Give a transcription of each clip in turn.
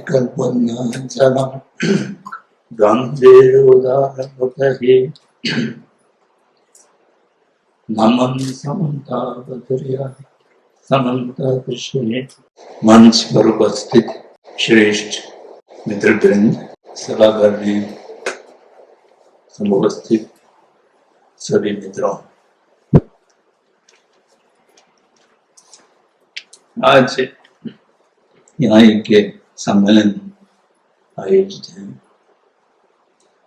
कल्पनाचलम् गन्धेरोदारपतये नमन समन्तावतर्या समन्ताकृष्णे। मंच पर उपस्थित श्रेष्ठ मित्रवृंद, सभागार में समुपस्थित सभी मित्रों, आज यहाँ एक सम्मेलन आयोजित है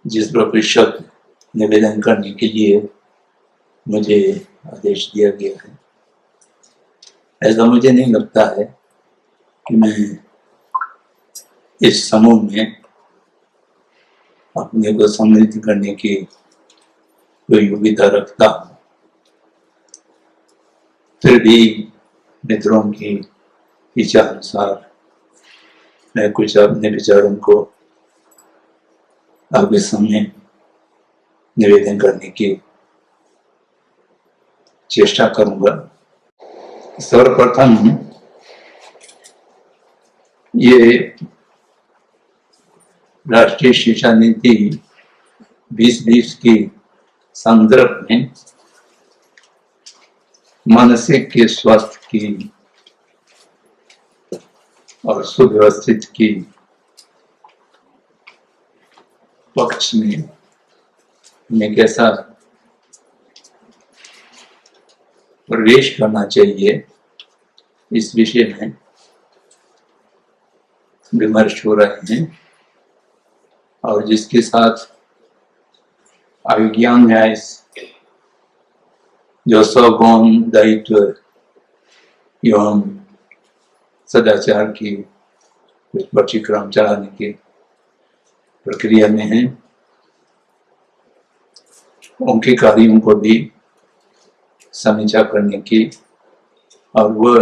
जिस पर कुछ शब्द निवेदन करने के लिए मुझे आदेश दिया गया है। ऐसा मुझे नहीं लगता है कि मैं इस समूह में अपने को सम्मिलित करने की कोई योग्यता रखता हूँ। फिर भी मित्रों की इच्छा अनुसार मैं कुछ अपने विचारों को आपके सामने निवेदन करने की चेष्टा करूंगा। सर्वप्रथम ये राष्ट्रीय शिक्षा नीति 2020 की संदर्भ में मानसिक के स्वास्थ्य की और सुव्यवस्थित की पक्ष में हमें कैसा प्रवेश करना चाहिए, इस विषय में विमर्श हो रहे हैं और जिसके साथ अभिज्ञान न्याय जो सगुण दायित्व एवं सदाचार की कुछ पाठ्यक्रम चलाने की प्रक्रिया में है, उनके कार्यों को भी समीक्षा करने की और वह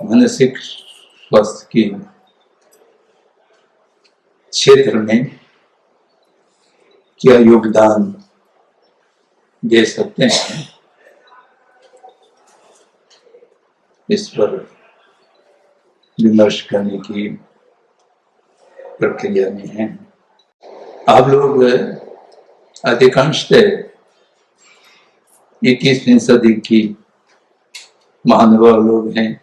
मानसिक स्वास्थ्य के क्षेत्र में क्या योगदान दे सकते हैं, इस पर विमर्श करने की प्रक्रिया में है। आप लोग अधिकांशतः 21वीं सदी की महानुभाव लोग हैं।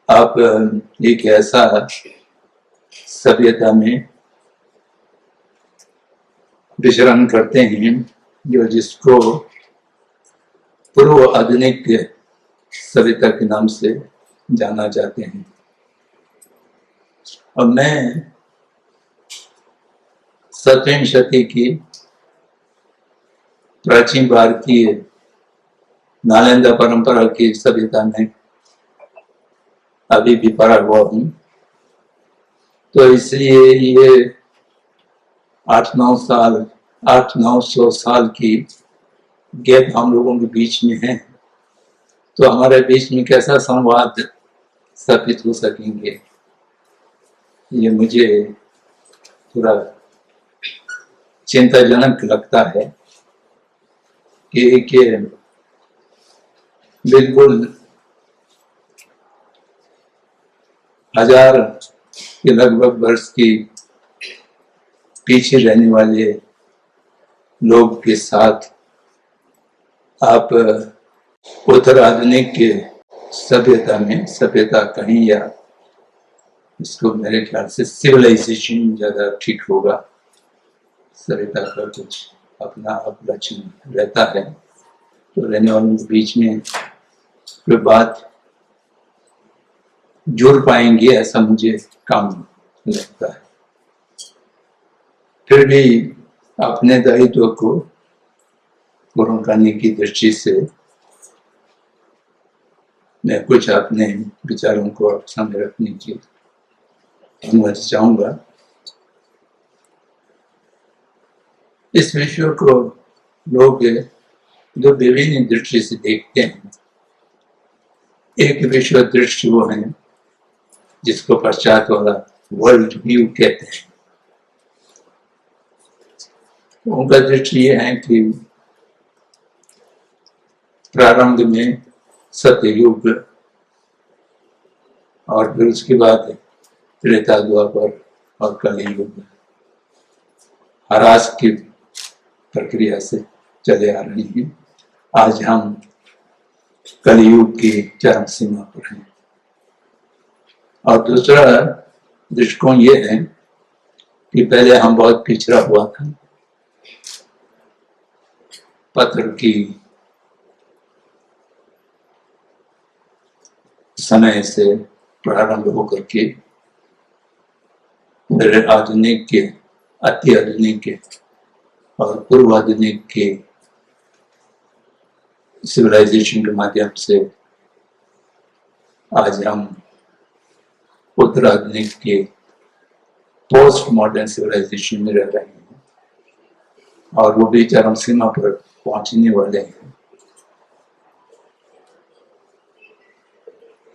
आप एक ऐसा सभ्यता में विचरण करते हैं जो जिसको पूर्व आधुनिक सभ्यता के नाम से जाना जाते हैं। और मैं 7वीं शती की प्राचीन भारतीय नालंदा परंपरा की सभ्यता में अभी भी पड़ा हुआ हूँ, तो इसलिए ये 800-900 साल की गैप हम लोगों के बीच में है, तो हमारे बीच में कैसा संवाद स्थापित हो सकेंगे, ये मुझे थोड़ा चिंताजनक लगता है कि बिल्कुल 1000 के लगभग वर्ष की पीछे रहने वाले लोग के साथ आप उत्तर आधुनिक के सभ्यता कहीं, या इसको मेरे ख्याल से सिविलाइजेशन ज्यादा ठीक होगा, सभ्यता का कुछ अपना लक्षण रहता है, तो रहने वालों के बीच में कोई बात जुड़ पाएंगे ऐसा मुझे काम लगता है। फिर भी अपने दायित्व को पूर्ण करने की दृष्टि से मैं कुछ अपने विचारों को आप सामने रखने की अनुमति चाहूंगा। इस विषय को लोग दो विभिन्न दृष्टि से देखते हैं। एक विश्व दृष्टि वो है जिसको पश्चात वाला वर्ल्ड व्यू कहते हैं। उनका दृष्टि ये है कि प्रारंभ में सत्ययुग और फिर उसके बाद त्रेता द्वापर और कलियुग ह्रास की प्रक्रिया से चले आ रही हैं। आज हम कलियुग की चरम सीमा पर हैं। और दूसरा दृष्टिकोण ये है कि पहले हम बहुत पिछड़ा हुआ था। पत्र की समय से प्रारंभ होकर के फिर आधुनिक के, अति आधुनिक के और पूर्व आधुनिक के सिविलाइजेशन के माध्यम से आज हम उत्तराधुनिक के पोस्ट मॉडर्न सिविलाइजेशन में रह रहे हैं और वो भी चरम सीमा पर पहुंचने वाले हैं।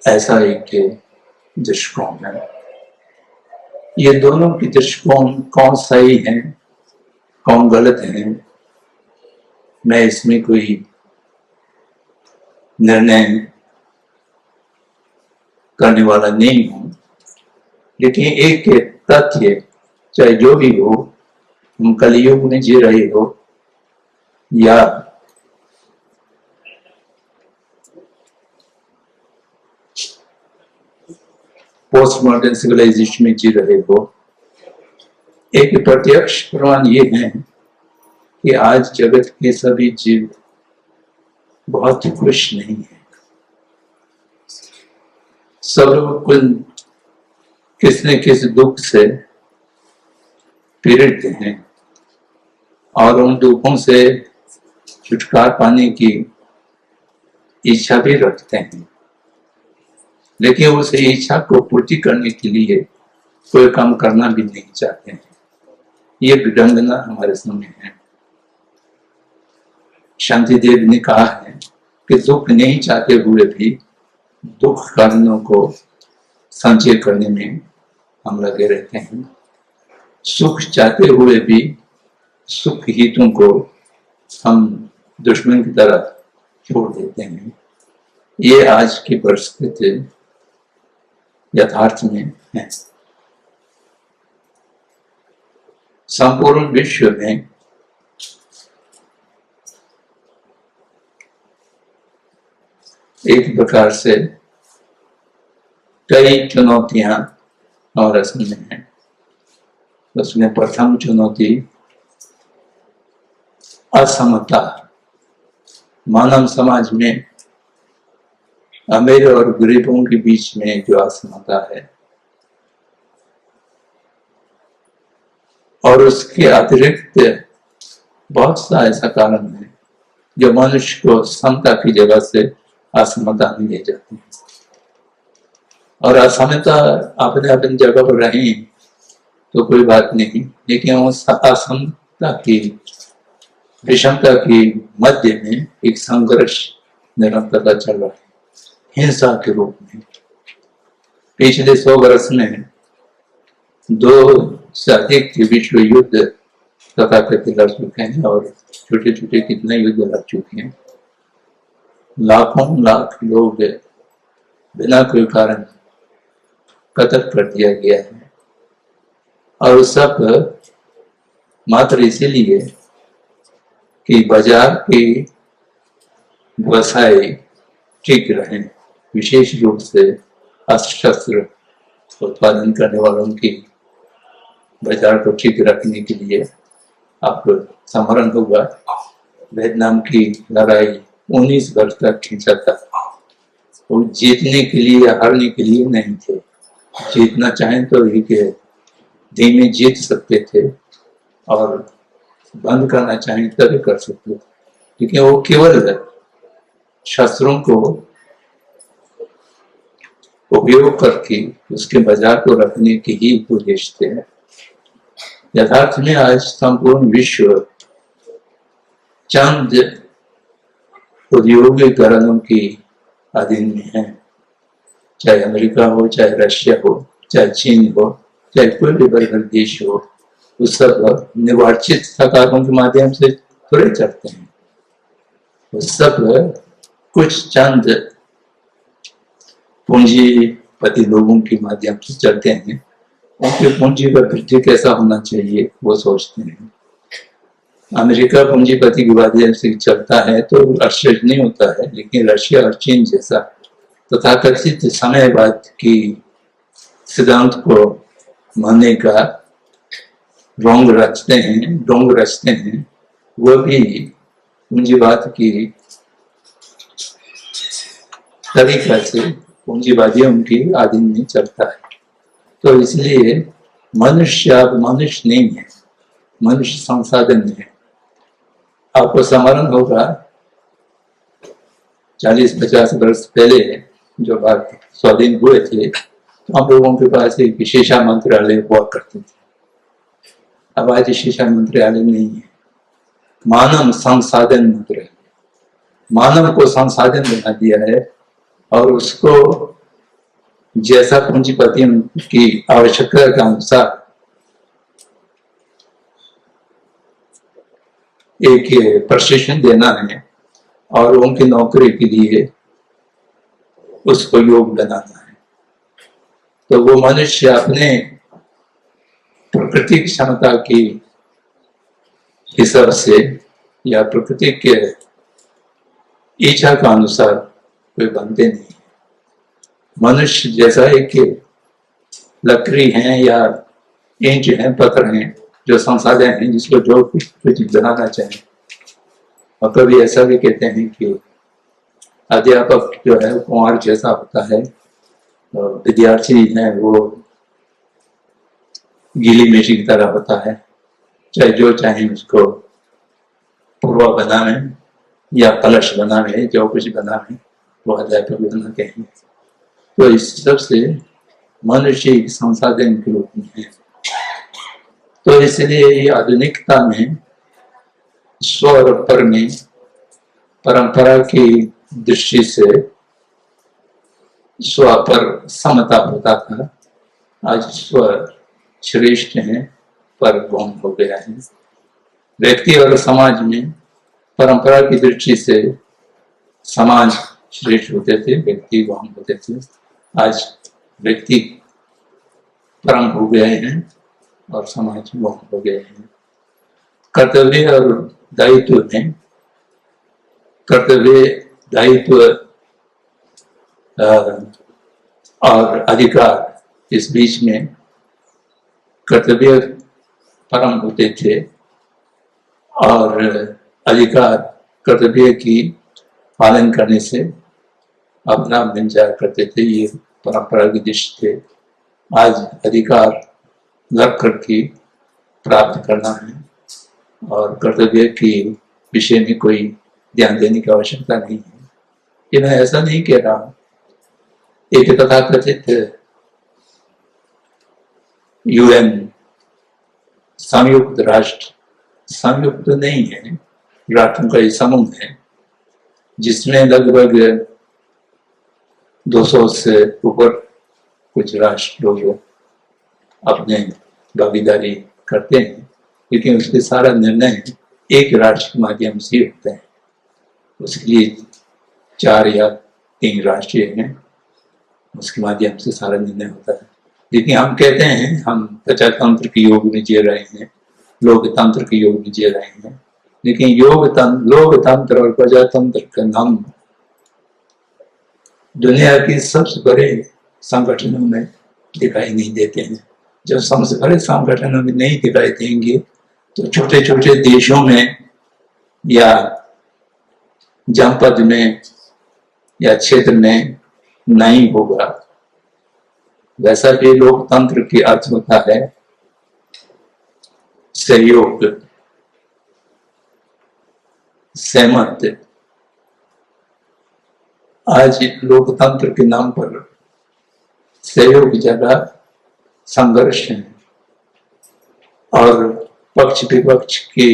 ऐसा एक दृष्टिकोण है। ये दोनों की दृष्टिकोण कौन सही है कौन गलत है, मैं इसमें कोई निर्णय करने वाला नहीं हूं। लेकिन एक तथ्य, चाहे जो भी हो, हम कलियुग में जी रहे हो या पोस्ट मॉडर्न सिविलाइजेशन में जी रहे हो, एक प्रत्यक्ष प्रमाण ये है कि आज जगत के सभी जीव बहुत खुश नहीं है। सब लोग किस न किस दुख से पीड़ित हैं और उन दुखों से छुटकारा पाने की इच्छा भी रखते हैं, लेकिन उस इच्छा को पूर्ति करने के लिए कोई काम करना भी नहीं चाहते हैं। ये विडंबना हमारे सामने है। शांति देव ने कहा है कि दुख नहीं चाहते हुए भी दुख कारणों को संचय करने में हम लगे रहते हैं। सुख चाहते हुए भी सुख हितों को हम दुश्मन की तरह छोड़ देते हैं। ये आज की परिस्थिति यथार्थ में है। संपूर्ण विश्व में एक प्रकार से कई चुनौतियां और असम में हैं। उसमें प्रथम चुनौती असमता। मानव समाज में अमीर और गरीबों के बीच में जो असमता है और उसके अतिरिक्त बहुत सा ऐसा कारण है जो मनुष्य को समता की जगह से असमता में ले जाती है। और असमता अपने अपनी जगह पर रही तो कोई बात नहीं, लेकिन उस असमता की विषमता की मध्य में एक संघर्ष निरंतर चल रहा है, हिंसा के रूप में। पिछले 100 वर्ष में 2 से अधिक विश्व युद्ध तथा लड़ चुके हैं और छोटे छोटे कितने युद्ध लड़ चुके हैं। लाखों लाख लोग बिना कोई कारण कत्ल कर दिया गया है और सब मात्र इसीलिए कि बाजार की व्यवसाय ठीक रहे, विशेष रूप से अस्त्र शस्त्र उत्पादन करने वालों की बाजार को ठीक रखने के लिए आपको समरण होगा। वियतनाम की लड़ाई 19 वर्ष तक खींचा था। वो जीतने के लिए या हारने के लिए नहीं थे। जीतना चाहें तो एक धीमे जीत सकते थे और बंद करना चाहें तभी कर सकते थे, लेकिन वो केवल शस्त्रों को उपयोग करके उसके बाजार को रखने के ही उद्देश्य थे। यथार्थ में आज संपूर्ण विश्व चंद औद्योगिकरणों की अधीन में है। चाहे अमेरिका हो, चाहे रशिया हो, चाहे चीन हो, चाहे कोई भी बड़ा देश हो, उस सब निर्वाचित सरकारों के माध्यम से थोड़े चलते हैं। उस सब कुछ चंद पूंजीपति लोगों के माध्यम से चलते हैं उनके पूंजी का वृद्धि कैसा होना चाहिए वो सोचते हैं। अमेरिका पूंजीपतिवादी से चलता है तो आश्चर्य नहीं होता है, लेकिन रशिया और चीन जैसा तथाकथित समयवाद की सिद्धांत को मानने का ढोंग रचते हैं, वो भी पूंजीवाद की तरीका से पूंजीवादियों की आधीन में चलता है। तो इसलिए मनुष्य अब मनुष्य नहीं है, मनुष्य संसाधन है। आपको स्मरण होगा 40-50 वर्ष पहले जो भारत स्वाधीन हुए थे, तो हम लोगों के पास एक शिक्षा मंत्रालय हुआ करते थे। अब आज शिक्षा मंत्रालय नहीं है, मानव संसाधन मंत्रालय। मानव को संसाधन बना दिया है और उसको जैसा पूंजीपतियों की आवश्यकता के अनुसार एक प्रशिक्षण देना है और उनकी नौकरी के लिए उसको योग्य बनाना है। तो वो मनुष्य अपने प्रकृति क्षमता की हिसाब से या प्रकृति के इच्छा के अनुसार कोई बनते नहीं। मनुष्य जैसा है कि लकड़ी है या ईंट है, पत्थर है, जो संसाधन है जिसको जो कुछ बनाना चाहे। और कभी ऐसा भी कहते हैं कि अध्यापक जो है कुंवर जैसा होता है, विद्यार्थी है वो गीली मिट्टी की तरह होता है, चाहे जो चाहे उसको पुरवा बनावे या कलश बनावे, जो कुछ बनावे वो अध्यापक बनाते हैं। तो इस सब से मनुष्य एक संसाधन के रूप में है। तो इसलिए ये आधुनिकता में स्व और पर में परंपरा की दृष्टि से स्व पर समता होता था, आज स्व श्रेष्ठ है, पर गौण हो गया है। व्यक्ति और समाज में परंपरा की दृष्टि से समाज श्रेष्ठ होते थे, व्यक्ति गौण होते थे। आज व्यक्ति परम हो गए हैं और समाज गौण हो गए हैं। कर्तव्य और दायित्व में कर्तव्य, दायित्व और अधिकार, इस बीच में कर्तव्य परम होते थे और अधिकार कर्तव्य की पालन करने से अपना बन जाया करते थे। ये परंपरा की दृष्टि थे। आज अधिकार लग करके प्राप्त करना है और कर्तव्य के विषय में कोई ध्यान देने की आवश्यकता नहीं है। ये मैं ऐसा नहीं कह रहा हूं। एक तथाकथित यूएन संयुक्त राष्ट्र, संयुक्त नहीं है, राष्ट्रों का एक समूह है जिसमें लगभग 200 से ऊपर कुछ राष्ट्र लोग अपने भागीदारी करते हैं, लेकिन उसके सारा निर्णय एक राष्ट्र के माध्यम से होता है। उसके लिए 4 या 3 राष्ट्र हैं, उसके माध्यम से सारा निर्णय होता है। लेकिन हम कहते हैं हम प्रजातंत्र के युग में जी रहे हैं, लोकतंत्र के युग में जी रहे हैं, लेकिन लोकतंत्र और प्रजातंत्र का नाम दुनिया के सबसे बड़े संगठनों में दिखाई नहीं देते हैं। जब सबसे बड़े संगठनों में नहीं दिखाई देंगे तो छोटे छोटे देशों में या जनपद में या क्षेत्र में नहीं होगा। वैसा भी लोकतंत्र की अर्थ होता है सहयोग, सहमत। आज लोकतंत्र के नाम पर सहयोग की जगह संघर्ष है और पक्ष विपक्ष के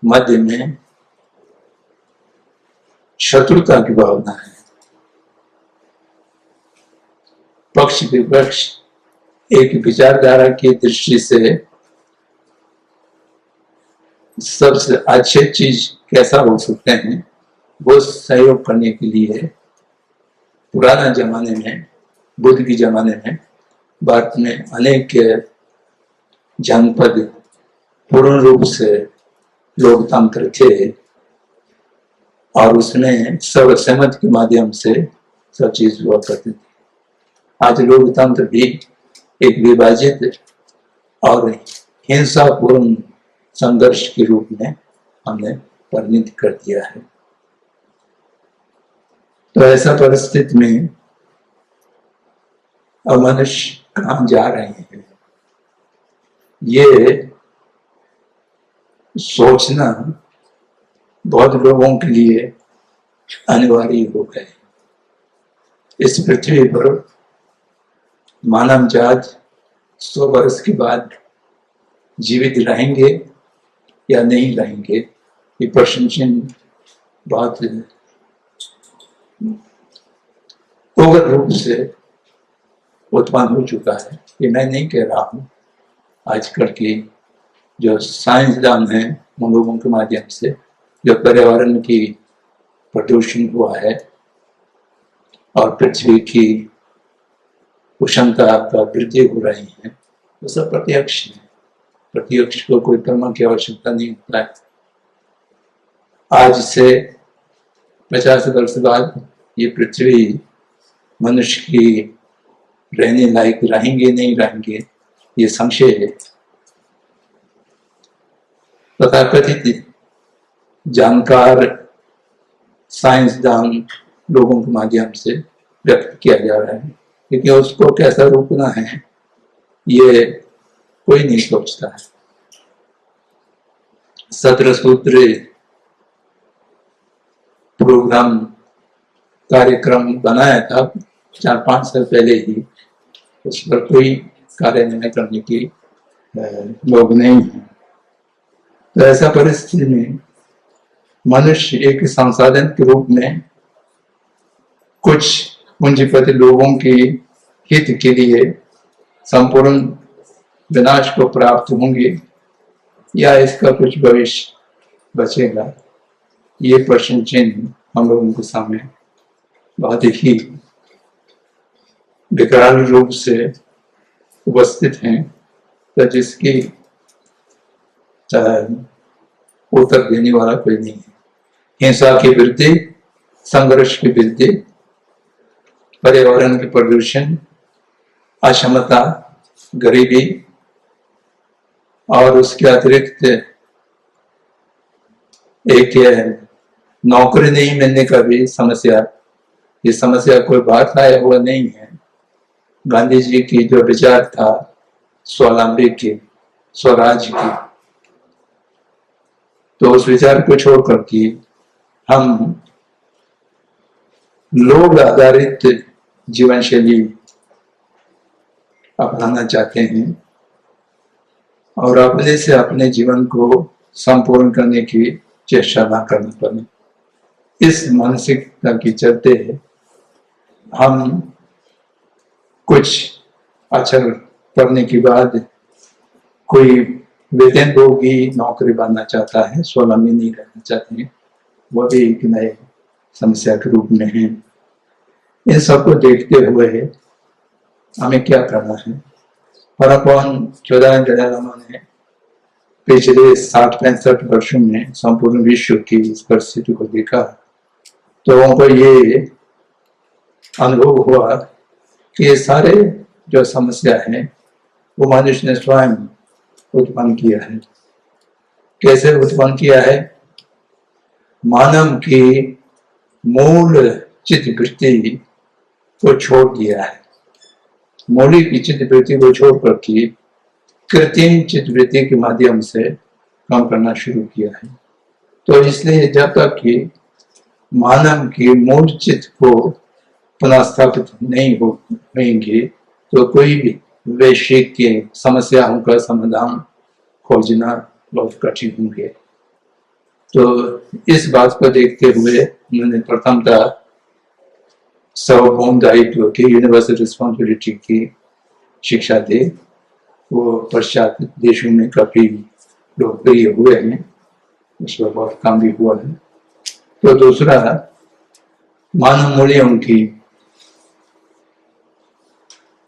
मध्य में शत्रुता की भावना है। पक्ष विपक्ष एक विचारधारा की दृष्टि से सबसे अच्छी चीज कैसा हो सकते हैं वो सहयोग करने के लिए पुराना जमाने में, बुद्ध के जमाने में भारत में अनेक जनपद पूर्ण रूप से लोकतंत्र थे और उसमें सर्वसम्मति के माध्यम से सब चीज हुआ करती थी। आज लोकतंत्र भी एक विभाजित और हिंसापूर्ण संघर्ष के रूप में हमने परिणत कर दिया है। तो ऐसा परिस्थिति में अब मनुष्य कहाँ जा रहे हैं, ये सोचना बहुत लोगों के लिए अनिवार्य हो गए। इस पृथ्वी पर मानव जात 100 वर्ष के बाद जीवित रहेंगे या नहीं रहेंगे, ये प्रश्न चिन्ह बहुत उग्र रूप से उत्पन्न हो चुका है। ये मैं नहीं कह रहा हूँ, आजकल की जो साइंसदान हैं उन लोगों के माध्यम से जो पर्यावरण की प्रदूषण हुआ है और पृथ्वी की उष्णता का वृद्धि हो रही है, वो सब प्रत्यक्ष है। प्रत्यक्ष को कोई प्रमाण की आवश्यकता नहीं होता है। आज से 50 वर्ष बाद ये पृथ्वी मनुष्य की रहने लायक रहेंगे नहीं रहेंगे, ये संशय है। तथाकथित जानकार साइंसदान लोगों के माध्यम से व्यक्त किया जा रहा है, क्योंकि उसको कैसा रोकना है ये कोई नहीं सोचता है। 17 सूत्री प्रोग्राम कार्यक्रम बनाया था 4-5 साल पहले ही, उस पर कोई कार्यान्वयन करने की लोग नहीं है। तो ऐसा परिस्थिति में मनुष्य एक संसाधन के रूप में कुछ पूंजीपति लोगों के हित के लिए संपूर्ण विनाश को प्राप्त होंगे या इसका कुछ भविष्य बचेगा, ये प्रश्न चिन्ह हम लोगों के सामने बहुत ही विकराल रूप से उपस्थित हैं। तो जिसकी उत्तर देने वाला कोई नहीं है। हिंसा के विरुद्ध, संघर्ष के विरुद्ध, पर्यावरण के प्रदूषण, अक्षमता, गरीबी और उसके अतिरिक्त एक नौकरी नहीं मिलने का भी समस्या। ये समस्या कोई बात आया हुआ नहीं है। गांधी जी की जो विचार था स्वावलंबी की, स्वराज की, तो उस विचार को छोड़ करके हम लोग आधारित जीवन शैली अपनाना चाहते हैं और अपने से अपने जीवन को संपूर्ण करने की चेष्टा न करनी पड़े। इस मानसिकता के चलते हम कुछ अच्छा करने के बाद कोई वेतनभोगी नौकरी बनना चाहता है, स्वावलंबी नहीं रहना चाहते हैं, वह भी एक नए समस्या के रूप में है। इन सबको देखते हुए हमें क्या करना है। परम चौदानंद दलाई लामा ने पिछले 60-65 वर्षों में संपूर्ण विश्व की इस परिस्थिति को देखा, तो उनको ये अनुभव हुआ कि ये सारे जो समस्या है वो मनुष्य ने स्वयं उत्पन्न किया है। कैसे उत्पन्न किया है? मानव की मूल चित्त वृत्ति को छोड़ दिया है। मौलिक चित्त वृत्ति को छोड़ करके कृत्रिम चित्त वृत्ति के माध्यम से काम करना शुरू किया है। तो इसलिए जब तक कि मानव की मूल चित्त को पुनः स्थापित नहीं होंगे तो कोई भी वैश्विक के समस्याओं का समाधान खोजना बहुत कठिन होंगे। तो इस बात को देखते हुए उन्होंने प्रथमतः सार्वभौम दायित्व की, यूनिवर्सल रिस्पॉन्सिबिलिटी की शिक्षा दी। वो पश्चात देशों में काफी लोकप्रिय हुए हैं, उस पर बहुत काम भी हुआ है। तो दूसरा मानव मूल्यों की,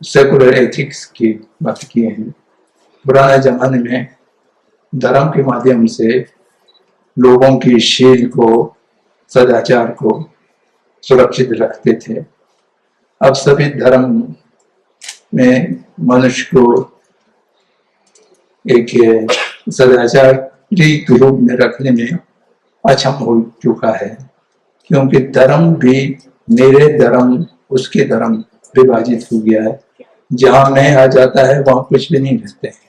सेकुलर एथिक्स की बात किए हैं। पुराने जमाने में धर्म के माध्यम से लोगों की शील को, सदाचार को सुरक्षित रखते थे। अब सभी धर्म में मनुष्य को एक सदाचारी के रूप में रखने में अक्षम हो चुका है, क्योंकि धर्म भी मेरे धर्म उसके धर्म विभाजित हो गया है। जहां मैं आ जाता है वहां कुछ भी नहीं रहते हैं।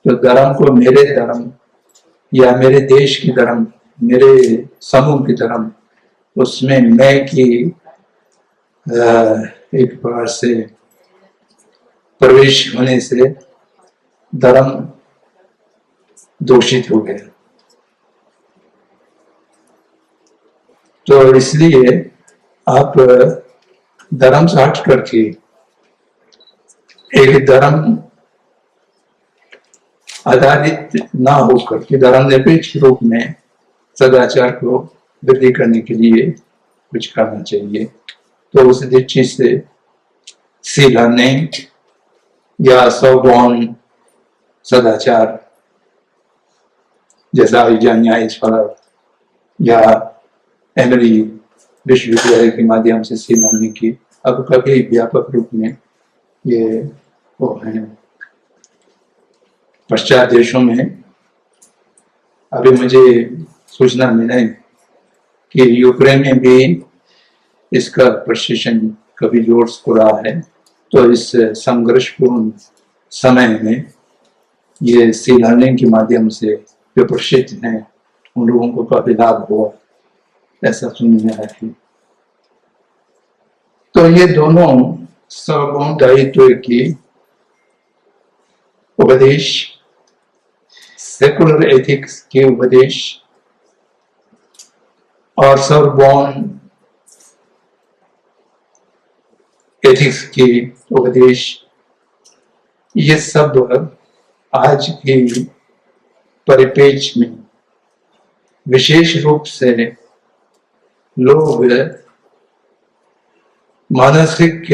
तो धर्म को मेरे धर्म या मेरे देश की धर्म, मेरे समूह की धर्म, उसमें मैं की एक प्रकार से प्रवेश होने से धर्म दूषित हो गया। तो इसलिए आप धर्म से हट करके एक धर्म आधारित ना होकर के धर्म निरपेक्ष रूप में सदाचार को वृद्धि करने के लिए कुछ करना चाहिए। तो उस दृष्टि से सी लर्निंग या स्वगुण सदाचार, जैसा न्यायस्वरव या एमरी विश्वविद्यालय के माध्यम से सी लर्निंग की अब काफी व्यापक रूप में ये वो है। पश्चात देशों में अभी मुझे सूचना मिला है कि यूक्रेन में भी इसका प्रशिक्षण कभी जोर हो रहा है। तो इस संघर्षपूर्ण समय में ये सी लर्निंग के माध्यम से जो प्रशिक्षित हैं उन लोगों को काफी लाभ हुआ, ऐसा सुनने में आया है। तो ये दोनों सर्वगुण दायित्व की उपदेश, सेकुलर एथिक्स के उपदेश और सर्वगुण एथिक्स की उपदेश, ये सब आज के परिपेक्ष में विशेष रूप से लोग मानसिक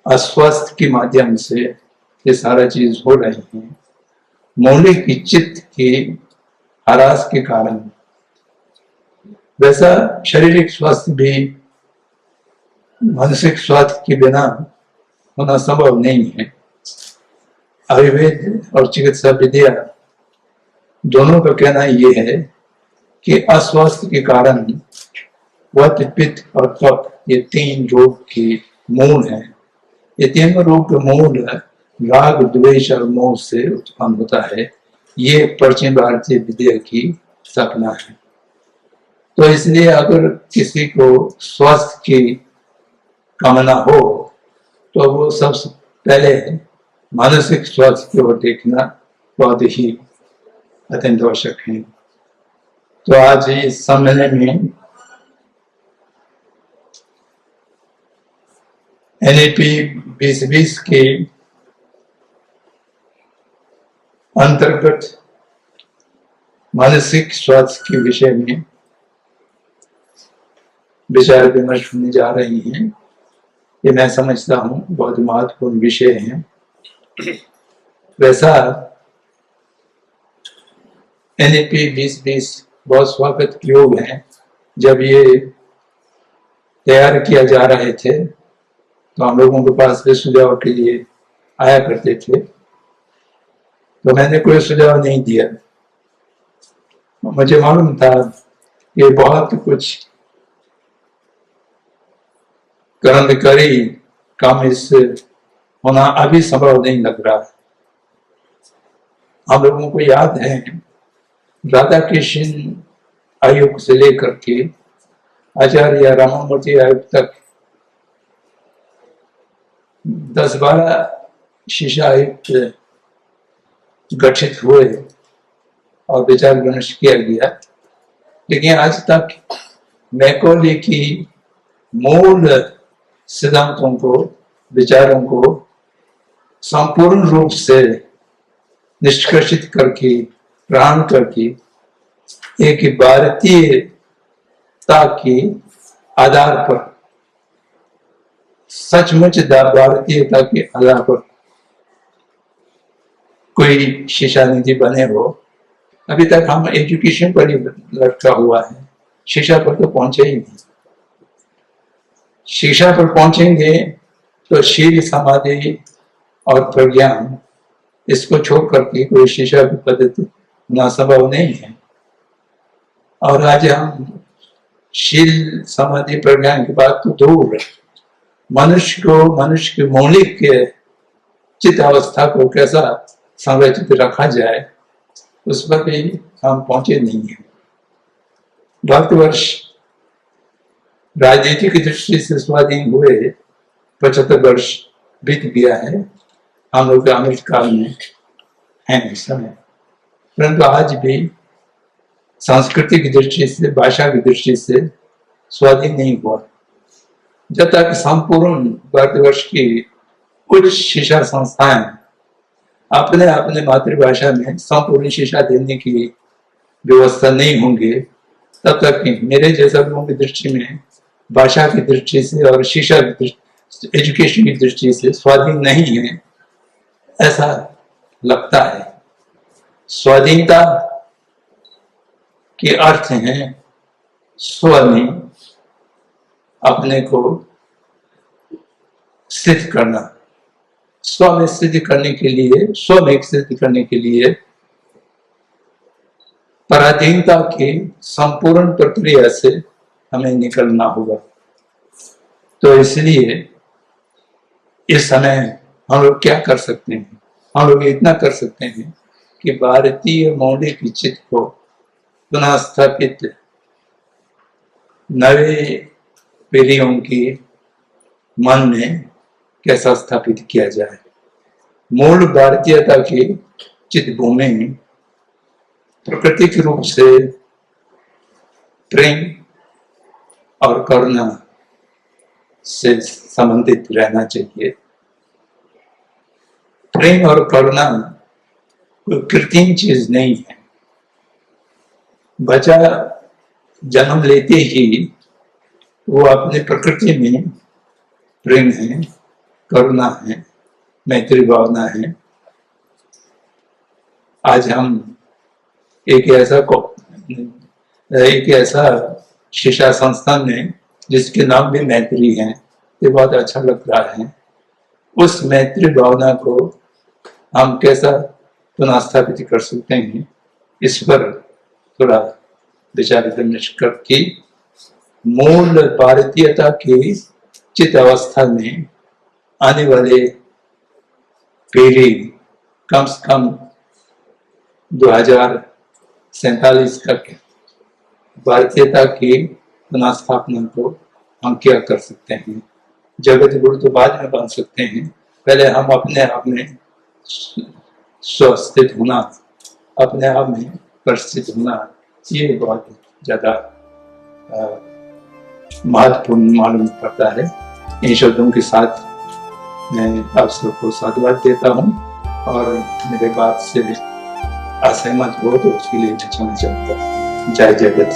अस्वस्थ के माध्यम से ये सारा चीज हो रही है। मौलिक चित्त की हरास के कारण वैसा शारीरिक स्वास्थ्य भी मानसिक स्वास्थ्य के बिना होना संभव नहीं है। आयुर्वेद और चिकित्सा विद्या दोनों का कहना यह है कि अस्वास्थ्य के कारण वात, पित्त और कफ, ये तीन रोग के मूल हैं। ये तीनों रोग के मूल राग, द्वेष और मोह से उत्पन्न होता है। ये प्राचीन भारतीय विद्या की सपना है। तो इसलिए अगर किसी को स्वास्थ्य की कामना हो तो वो सबसे पहले मानसिक स्वास्थ्य की ओर देखना बहुत ही अत्यंत आवश्यक है। तो आज इस सम्मेलन में NAP 2020 के अंतर्गत मानसिक स्वास्थ्य के विषय में विचार विमर्श होने जा रही हैं। ये मैं समझता हूं बहुत महत्वपूर्ण विषय है। वैसा NAP 2020 बहुत स्वागत योग है। जब ये तैयार किया जा रहे थे तो हम लोगों के पास भी सुझाव के लिए आया करते थे, तो मैंने कोई सुझाव नहीं दिया। मुझे मालूम था कि बहुत कुछ क्रांतिकारी काम इससे होना अभी संभव नहीं लग रहा। हम लोगों को याद है राधा कृष्ण आयोग से लेकर के आचार्य रामामूर्ति आयोग तक 10-12 शिक्षा आयुक्त गठित हुए और विचार विमर्श किया गया, लेकिन आज तक मैकॉले की मूल सिद्धांतों को, विचारों को संपूर्ण रूप से निष्कर्षित करके, ग्रहण करके एक भारतीयता के आधार पर, सचमुच भारतीयता के आधार पर कोई शिक्षा निधि बने हो। अभी तक हम एजुकेशन पर ही लटका हुआ है, शिक्षा पर तो पहुंचे ही नहीं। शिक्षा पर पहुंचेंगे तो शील, समाधि और प्रज्ञान, इसको छोड़ करके कोई शिक्षा की पद्धति होना संभव नहीं है। और आज हम शील, समाधि, प्रज्ञान की बात तो दूर है, मनुष्य की मौलिक चित्त अवस्था को कैसा संरचित रखा जाए, उस पर भी हम पहुंचे नहीं है। भारतवर्ष राजनीति की दृष्टि से स्वाधीन हुए 75 वर्ष बीत गया है, हम लोग अमृत काल में हैं इस समय, परंतु आज भी संस्कृति की दृष्टि से, भाषा की दृष्टि से स्वाधीन नहीं हुआ। जब तक संपूर्ण भारतवर्ष की उच्च शिक्षा संस्थाएं अपने अपने मातृभाषा में संपूर्ण शिक्षा देने की व्यवस्था नहीं होंगे, तब तक मेरे जैसा लोगों की दृष्टि में भाषा की दृष्टि से और शिक्षा की एजुकेशन की दृष्टि से स्वाधीन नहीं है, ऐसा लगता है। स्वाधीनता के अर्थ है स्व में अपने को सिद्ध करना। स्व में सिद्ध करने के लिए, स्व में सिद्ध करने के लिए पराधीनता की संपूर्ण प्रक्रिया से हमें निकलना होगा। तो इसलिए इस समय हम लोग क्या कर सकते हैं? हम लोग इतना कर सकते हैं कि भारतीय मौलिक चित्त को पुनः स्थापित नए पीढ़ियों की मन में कैसा स्थापित किया जाए। मूल भारतीयता की चित्त भूमि प्राकृतिक रूप से प्रेम और करुणा से संबंधित रहना चाहिए। प्रेम और करुणा कोई कृत्रिम चीज नहीं है। बच्चा जन्म लेते ही वो अपने प्रकृति में प्रेम है, करुणा है, मैत्री भावना है। आज हम एक ऐसा शिक्षा संस्थान में जिसके नाम भी मैत्री है, ये बहुत अच्छा लग रहा है। उस मैत्री भावना को हम कैसा पुनः स्थापित कर सकते हैं, इस पर थोड़ा विचार विमर्श करके मूल भारतीयता की चित्त अवस्था में आने वाले पीढ़ी कम से कम 2047 तक भारतीयता की पुनः स्थापना को हम क्या कर सकते हैं। जगत गुरु तो बाद में बन सकते हैं, पहले हम अपने आप में स्वस्थित होना, अपने आप में परिस्थित होना, ये बहुत ज्यादा महत्वपूर्ण मालूम पड़ता है। इन शब्दों के साथ मैं आप सबको साधुवाद देता हूँ, और मेरे बात से असहमत हो तो उसके लिए क्षमा चाहता हूँ। जय जगत।